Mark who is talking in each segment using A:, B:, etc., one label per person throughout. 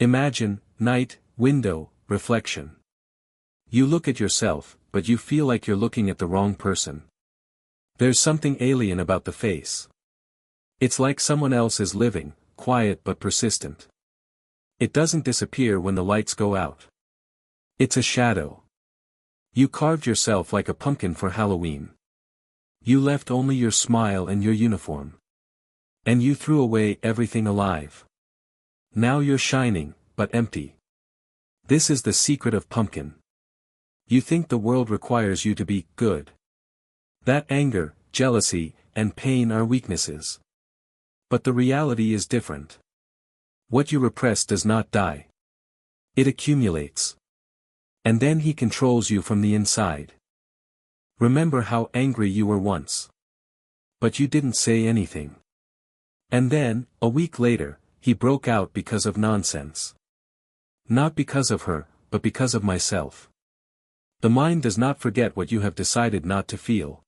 A: Imagine, night, window, reflection. You look at yourself, but you feel like you're looking at the wrong person. There's something alien about the face. It's like someone else is living, quiet but persistent. It doesn't disappear when the lights go out. It's a shadow. You carved yourself like a pumpkin for Halloween. You left only your smile and your uniform. And you threw away everything alive. Now you're shining, but empty. This is the secret of pumpkin. You think the world requires you to be good. That anger, jealousy, and pain are weaknesses. But the reality is different. What you repress does not die. It accumulates. And then he controls you from the inside. Remember how angry you were once. But you didn't say anything. And then, a week later, he broke out because of nonsense. Not because of her, but because of myself. The mind does not forget what you have decided not to feel.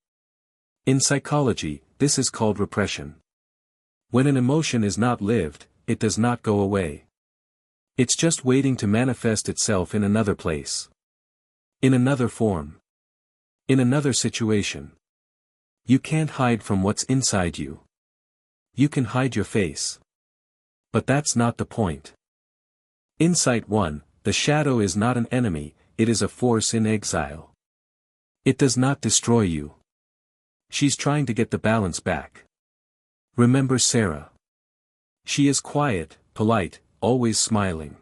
A: In psychology, this is called repression. When an emotion is not lived, it does not go away. It's just waiting to manifest itself in another place. In another form. In another situation. You can't hide from what's inside you. You can hide your face. But that's not the point. Insight 1, the shadow is not an enemy, it is a force in exile. It does not destroy you. She's trying to get the balance back. Remember Sarah. She is quiet, polite, always smiling.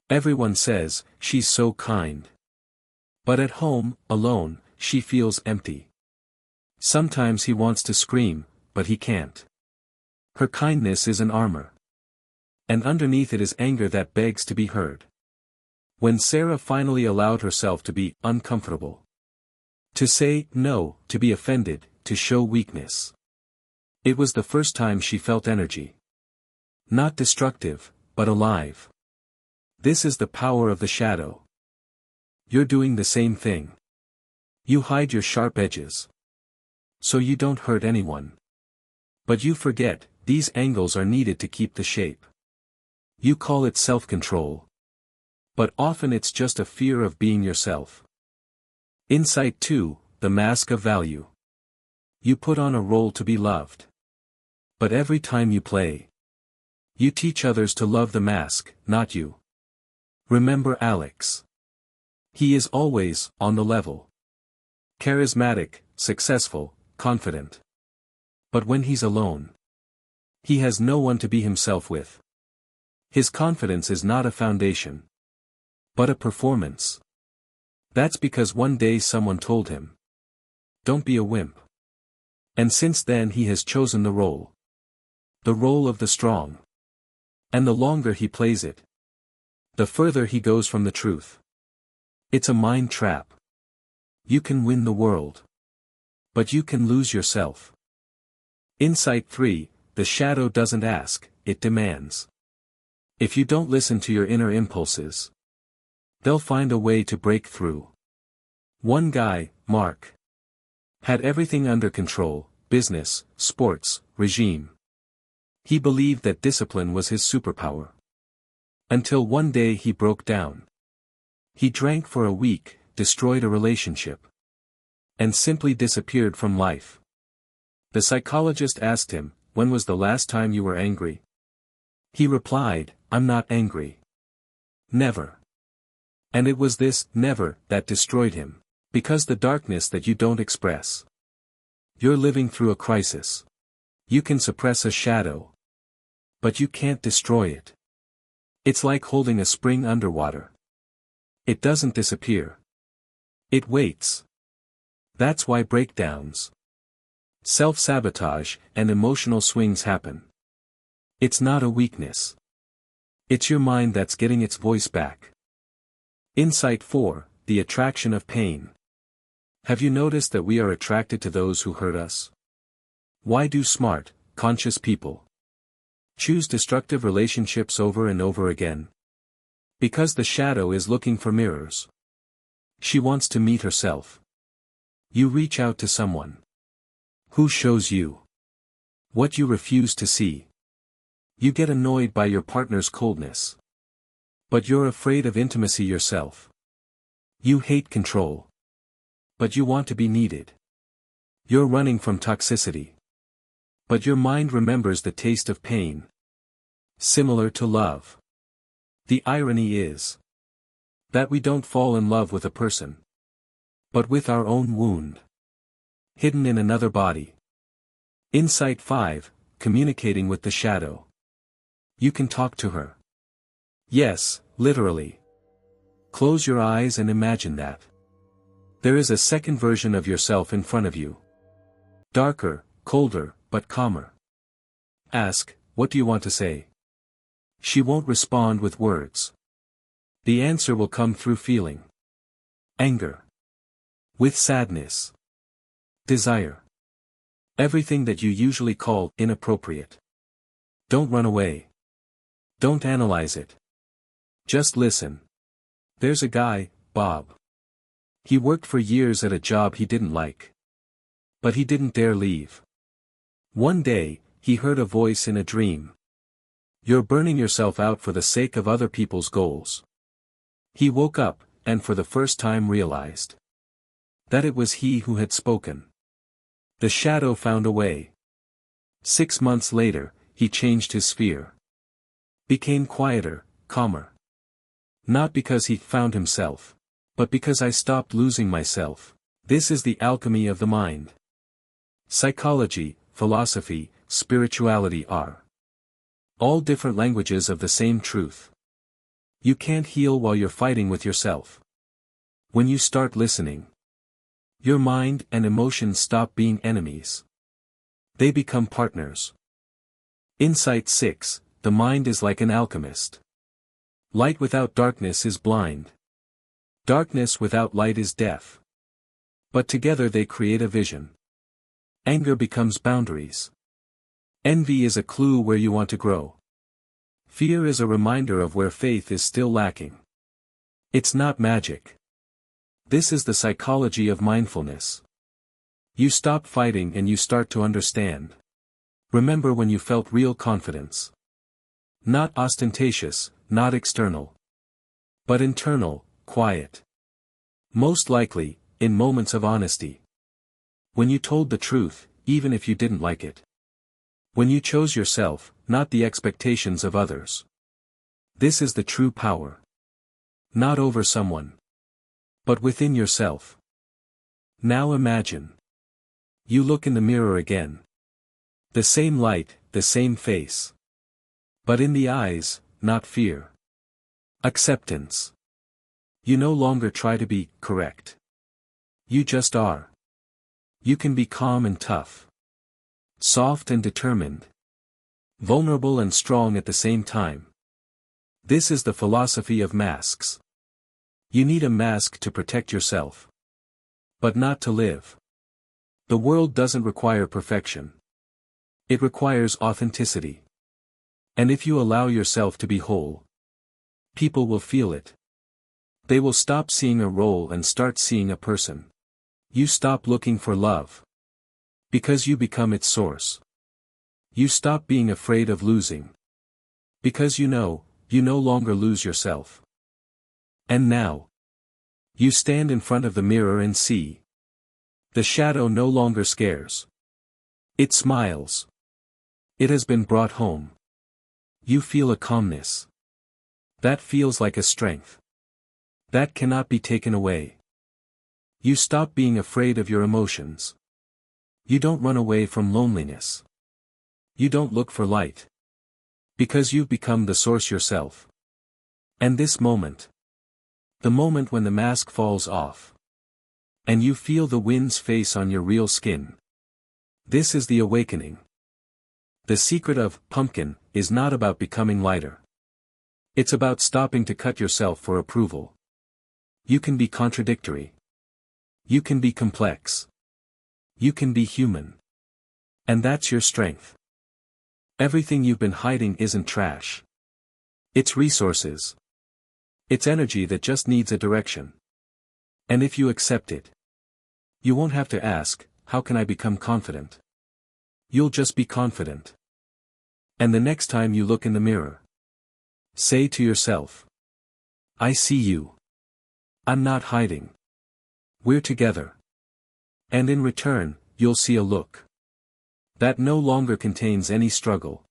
A: Everyone says, she's so kind. But at home, alone, she feels empty. Sometimes he wants to scream, but he can't. Her kindness is an armor. And underneath it is anger that begs to be heard. When Sarah finally allowed herself to be uncomfortable. To say no, to be offended, to show weakness. It was the first time she felt energy. Not destructive, but alive. This is the power of the shadow. You're doing the same thing. You hide your sharp edges. So you don't hurt anyone. But you forget, these angles are needed to keep the shape. You call it self-control. But often it's just a fear of being yourself. Insight 2, the mask of value. You put on a role to be loved. But every time you play, you teach others to love the mask, not you. Remember Alex. He is always on the level. Charismatic, successful, confident. But when he's alone, he has no one to be himself with. His confidence is not a foundation, but a performance. That's because one day someone told him, don't be a wimp. And since then he has chosen the role. The role of the strong. And the longer he plays it, the further he goes from the truth. It's a mind trap. You can win the world. But you can lose yourself. Insight 3, the shadow doesn't ask, it demands. If you don't listen to your inner impulses, they'll find a way to break through. One guy, Mark, had everything under control, business, sports, regime. He believed that discipline was his superpower. Until one day he broke down. He drank for a week, destroyed a relationship, and simply disappeared from life. The psychologist asked him, when was the last time you were angry? He replied, I'm not angry. Never. And it was this never that destroyed him. Because the darkness that you don't express. You're living through a crisis. You can suppress a shadow. But you can't destroy it. It's like holding a spring underwater. It doesn't disappear. It waits. That's why breakdowns, self-sabotage, and emotional swings happen. It's not a weakness. It's your mind that's getting its voice back. Insight 4, the attraction of pain. Have you noticed that we are attracted to those who hurt us? Why do smart, conscious people choose destructive relationships over and over again? Because the shadow is looking for mirrors. She wants to meet herself. You reach out to someone who shows you what you refuse to see. You get annoyed by your partner's coldness. But you're afraid of intimacy yourself. You hate control. But you want to be needed. You're running from toxicity. But your mind remembers the taste of pain. Similar to love. The irony is that we don't fall in love with a person, but with our own wound, hidden in another body. Insight 5, communicating with the shadow. You can talk to her. Yes, literally. Close your eyes and imagine that. There is a second version of yourself in front of you. Darker, colder, but calmer. Ask, what do you want to say? She won't respond with words. The answer will come through feeling. Anger. With sadness. Desire. Everything that you usually call inappropriate. Don't run away. Don't analyze it. Just listen. There's a guy, Bob. He worked for years at a job he didn't like. But he didn't dare leave. One day, he heard a voice in a dream. You're burning yourself out for the sake of other people's goals. He woke up, and for the first time realized that it was he who had spoken. The shadow found a way. 6 months later, he changed his sphere. Became quieter, calmer. Not because he found himself, but because I stopped losing myself. This is the alchemy of the mind. Psychology, philosophy, spirituality are all different languages of the same truth. You can't heal while you're fighting with yourself. When you start listening, your mind and emotions stop being enemies. They become partners. Insight 6, the mind is like an alchemist. Light without darkness is blind. Darkness without light is deaf. But together they create a vision. Anger becomes boundaries. Envy is a clue where you want to grow. Fear is a reminder of where faith is still lacking. It's not magic. This is the psychology of mindfulness. You stop fighting and you start to understand. Remember when you felt real confidence. Not ostentatious, not external. But internal, quiet. Most likely, in moments of honesty. When you told the truth, even if you didn't like it. When you chose yourself, not the expectations of others. This is the true power. Not over someone, but within yourself. Now imagine. You look in the mirror again. The same light, the same face. But in the eyes, not fear. Acceptance. You no longer try to be correct. You just are. You can be calm and tough. Soft and determined. Vulnerable and strong at the same time. This is the philosophy of masks. You need a mask to protect yourself. But not to live. The world doesn't require perfection. It requires authenticity. And if you allow yourself to be whole, people will feel it. They will stop seeing a role and start seeing a person. You stop looking for love. Because you become its source. You stop being afraid of losing. Because you no longer lose yourself. And now, you stand in front of the mirror and see. The shadow no longer scares. It smiles. It has been brought home. You feel a calmness. That feels like a strength. That cannot be taken away. You stop being afraid of your emotions. You don't run away from loneliness. You don't look for light. Because you've become the source yourself. And this moment. The moment when the mask falls off. And you feel the wind's face on your real skin. This is the awakening. The secret of pumpkin is not about becoming lighter. It's about stopping to cut yourself for approval. You can be contradictory. You can be complex. You can be human. And that's your strength. Everything you've been hiding isn't trash. It's resources. It's energy that just needs a direction. And if you accept it, you won't have to ask, how can I become confident? You'll just be confident. And the next time you look in the mirror, say to yourself, I see you. I'm not hiding. We're together. And in return, you'll see a look that no longer contains any struggle.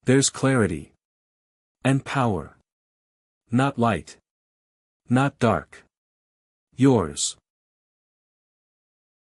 A: There's clarity. And power. Not light. Not dark. Yours.